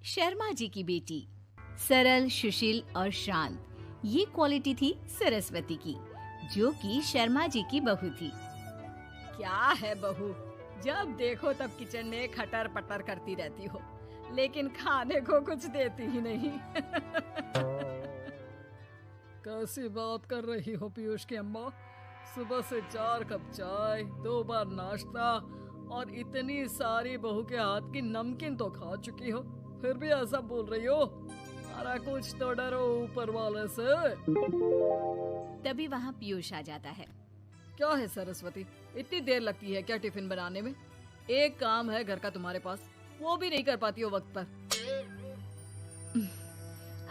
शर्मा जी की बेटी। सरल, सुशील और शांत, ये क्वालिटी थी सरस्वती की, जो कि शर्मा जी की बहू थी। क्या है बहू, जब देखो तब किचन में खटर पटर करती रहती हो, लेकिन खाने को कुछ देती ही नहीं। कैसी बात कर रही हो पीयूष की अम्मा? सुबह से 4 कप चाय, 2 बार नाश्ता और इतनी सारी बहू के हाथ की नमकीन तो खा चुकी हो, फिर भी ऐसा बोल रही हो? अरे कुछ तो डरो ऊपर वाले से। तभी वहाँ पीयूष आ जाता है। क्या है सरस्वती, इतनी देर लगती है क्या टिफिन बनाने में? एक काम है घर का तुम्हारे पास, वो भी नहीं कर पाती हो वक्त पर।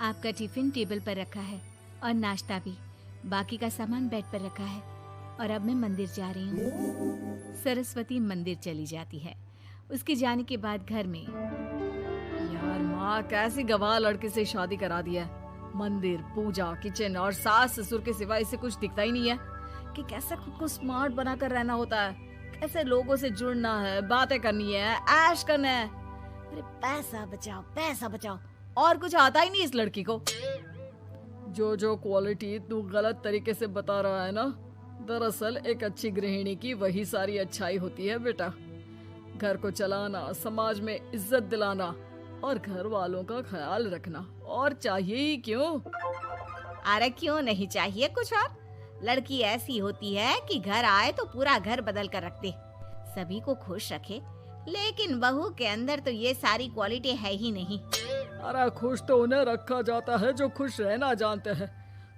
आपका टिफिन टेबल पर रखा है और नाश्ता भी, बाकी का सामान बेड पर रखा है और अब मैं मंदिर जा रही हूँ। सरस्वती मंदिर चली जाती है। उसके जाने के बाद घर में, यार माँ कैसी गवाह लड़के से शादी करा दिया है। मंदिर, पूजा, किचन और सास ससुर के सिवा इसे कुछ दिखता ही नहीं है कि कैसे खुद को स्मार्ट बनाकर रहना होता है, कैसे लोगों से जुड़ना है, बातें करनी है, ऐश करना है। अरे पैसा बचाओ और कुछ आता ही नहीं इस लड़की को। जो क्वालिटी तू गलत तरीके से बता रहा है ना, दरअसल एक अच्छी गृहिणी की वही सारी अच्छाई होती है बेटा। घर को चलाना, समाज में इज्जत दिलाना और घर वालों का ख्याल रखना, और चाहिए ही क्यों? अरे क्यों नहीं चाहिए कुछ और? लड़की ऐसी होती है कि घर आए तो पूरा घर बदल कर रख दे, सभी को खुश रखे। लेकिन बहू के अंदर तो ये सारी क्वालिटी है ही नहीं। अरे खुश तो उन्हें रखा जाता है जो खुश रहना जानते हैं।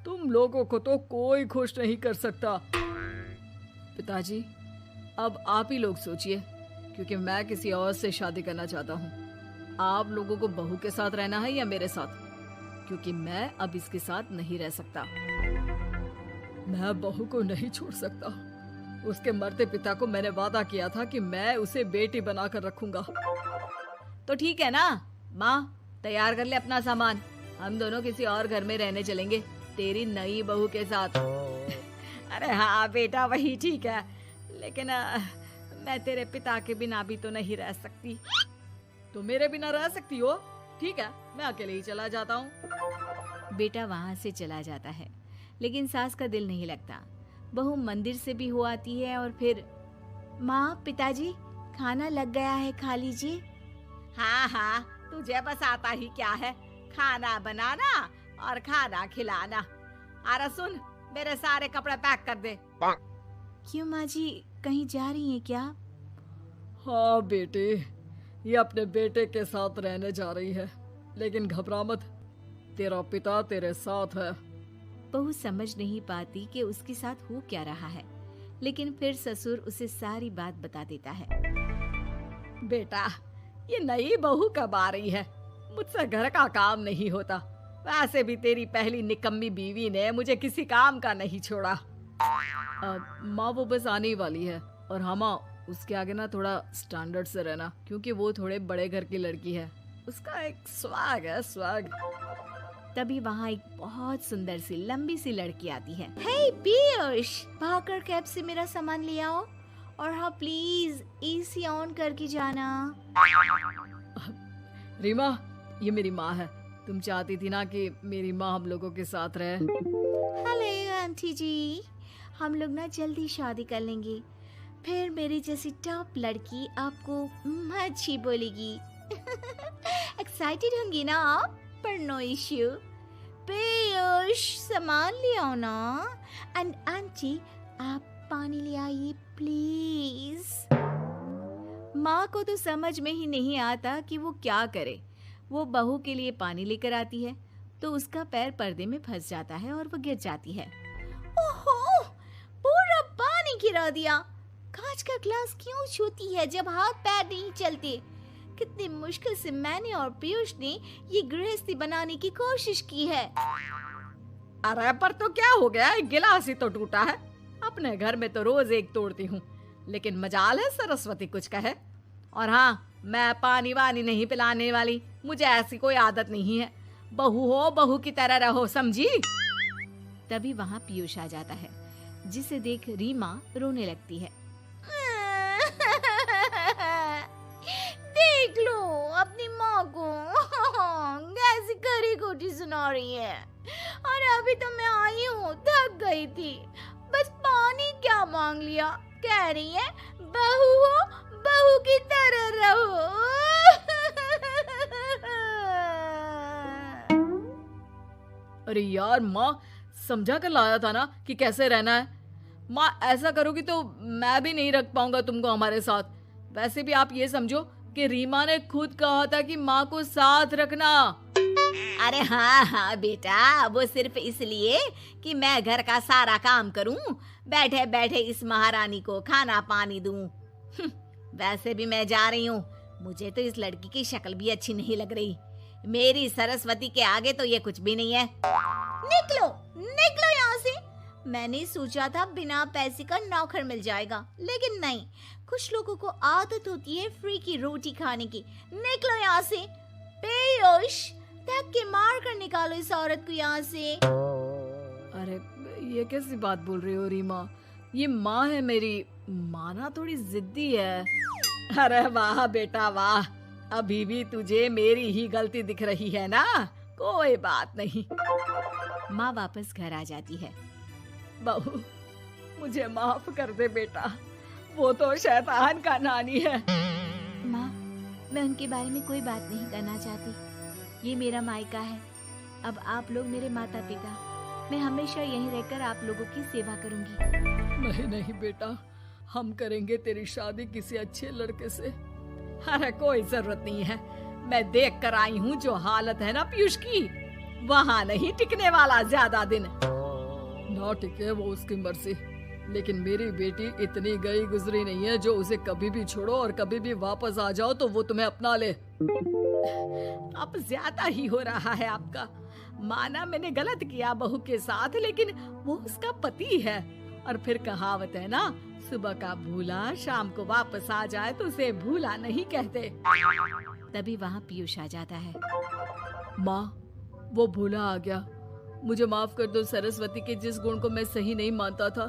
तुम लोगों को तो कोई खुश नहीं कर सकता। पिताजी, अब आप ही लोग सोचिए, क्योंकि मैं किसी और से शादी करना चाहता हूँ। आप लोगों को बहू के साथ रहना है या मेरे साथ? क्योंकि मैं अब इसके साथ नहीं रह सकता। मैं बहू को नहीं छोड़ सकता। उसके मरते पिता को मैंने वादा किया था कि मैं उसे बेटी बनाकर रखूंगा। तो ठीक है ना माँ, तैयार कर ले अपना सामान, हम दोनों किसी और घर में रहने चलेंगे तेरी नई बहू के साथ। अरे हाँ बेटा, वही ठीक है, लेकिन मैं तेरे पिता के बिना भी तो नहीं रह सकती। तो मेरे बिना रह सकती हो? ठीक है, मैं अकेले ही चला जाता हूँ। बेटा वहाँ से चला जाता है, लेकिन सास का दिल नहीं लगता। बहू मंदिर से भी हो आती है और फिर, माँ, पिताजी, खाना लग गया है, खा लीजिए। हाँ, तुझे बस आता ही क्या है, खाना बनाना और खाना खिलाना। अरे सुन, मेरे सारे कपड़े पैक कर दे। क्यों माँ जी, कहीं जा रही हैं क्या? हाँ बेटे, ये अपने बेटे के साथ रहने जा रही है, लेकिन घबरा मत, तेरा पिता तेरे साथ है। बहू समझ नहीं पाती कि उसके साथ हो क्या रहा है, लेकिन फिर ससुर उसे सारी बात बता देता है। बेटा, ये नई बहू कब आ रही है? मुझसे घर का काम नहीं होता। वैसे भी तेरी पहली निकम्मी बीवी ने मुझे किसी काम का नहीं छोड़ा। माँ वो बस आने ही वाली है, और हाँ माँ, उसके आगे ना थोड़ा स्टैंडर्ड से रहना, क्योंकि वो थोड़े बड़े घर की लड़की है। उसका एक स्वैग है, स्वैग। तभी वहाँ एक बहुत सुंदर सी लंबी सी लड़की आती है। हे पीयूष, भागकर कैब से मेरा सामान ले आओ, और हाँ प्लीज एसी ऑन करके जाना। रीमा, ये मेरी माँ है। तुम चाहती थी ना कि मेरी माँ हम लोगों के साथ रहे। हेलो आंटी जी, हम लोग ना जल्दी शादी कर लेंगे, फिर मेरी जैसी टॉप लड़की आपको अच्छी बोलेगी। एक्साइटेड होंगी ना आप? पर नो इश्यू। पीयूष, सामान ले आओ ना, एंड आंटी आप पानी ले आइए प्लीज। माँ को तो समझ में ही नहीं आता कि वो क्या करे। वो बहू के लिए पानी लेकर आती है तो उसका पैर पर्दे में फंस जाता है और वो गिर जाती है। ओहो, पूरा पानी गिरा दिया। कांच का ग्लास क्यों छूती है जब हाथ पैर नहीं चलते? कितनी मुश्किल से मैंने और पीयूष ने ये गृहस्थी बनाने की कोशिश की है। अरे पर तो क्या हो गया, एक गिलास ही तो टूटा है। अपने घर में तो रोज एक तोड़ती हूँ, लेकिन मजाल है सरस्वती कुछ कहे। और हाँ, मैं पानी वानी नहीं पिलाने वाली, मुझे ऐसी कोई आदत नहीं है। बहू हो, बहू की तरह रहो, समझी? तभी वहाँ पीयूष आ जाता है, जिसे देख रीमा रोने लगती है। देख लो अपनी माँ को। रोटी सुना रही है। और अभी तो मैं आई हूँ, थक गई थी, बस पानी क्या मांग लिया। कह रही है बहू हो, बहू की तरह रहो। अरे यार माँ, समझा कर लाया था ना कि कैसे रहना है। माँ ऐसा करोगी तो मैं भी नहीं रख पाऊंगा तुमको हमारे साथ। वैसे भी आप ये समझो कि रीमा ने खुद कहा था कि माँ को साथ रखना। अरे हाँ हाँ बेटा, वो सिर्फ इसलिए कि मैं घर का सारा काम करूं, बैठे बैठे इस महारानी को खाना पानी दूं। वैसे भी मैं जा रही हूँ, मुझे तो इस लड़की की शक्ल भी अच्छी नहीं लग रही। मेरी सरस्वती के आगे तो ये कुछ भी नहीं है। निकलो निकलो यहाँ से। मैंने सोचा था बिना पैसे का नौकर मिल जाएगा, लेकिन नहीं। कुछ लोगों को आदत होती है फ्री की रोटी खाने की। निकलो यहाँ से। पीयूष, धक्के मार कर निकालो इस औरत को यहाँ से। अरे ये कैसी बात बोल रही हो रीमा? ये माँ है मेरी, माना थोड़ी जिद्दी है। अरे वाह बेटा वाह, अभी भी तुझे मेरी ही गलती दिख रही है ना? कोई बात नहीं। माँ वापस घर आ जाती है। बहू, मुझे माफ कर दे बेटा, वो तो शैतान का नानी है। माँ, मैं उनके बारे में कोई बात नहीं करना चाहती। ये मेरा मायका है। अब आप लोग मेरे माता पिता। मैं हमेशा यहीं रहकर आप लोगों की सेवा करूंगी। नहीं नहीं बेटा, हम करेंगे तेरी शादी किसी अच्छे लड़के से। अरे कोई जरूरत नहीं है, मैं देख कर आई हूँ जो हालत है ना पीयूष की, वहाँ नहीं टिकने वाला ज्यादा दिन। ना टिके वो उसकी मर्जी, लेकिन मेरी बेटी इतनी गई गुजरी नहीं है जो उसे कभी भी छोड़ो और कभी भी वापस आ जाओ तो वो तुम्हें अपना ले। अब ज्यादा ही हो रहा है आपका। माना मैंने गलत किया बहू के साथ, लेकिन वो उसका पति है। और फिर कहावत है ना, सुबह का भूला शाम को वापस आ जाए तो उसे भूला नहीं कहते। तभी वहाँ पीयूष आ जाता है। माँ, वो भूला आ गया, मुझे माफ कर दो। सरस्वती के जिस गुण को मैं सही नहीं मानता था,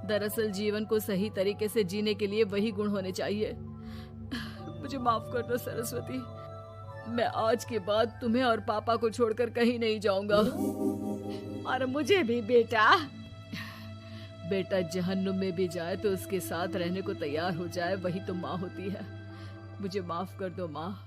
दरअसल जीवन को सही तरीके से जीने के लिए वही गुण होने चाहिए। मुझे माफ कर दो सरस्वती, मैं आज के बाद तुम्हें और पापा को छोड़कर कहीं नहीं जाऊंगा। और मुझे भी बेटा। बेटा जहन्नुम में भी जाए तो उसके साथ रहने को तैयार हो जाए, वही तो माँ होती है। मुझे माफ कर दो माँ।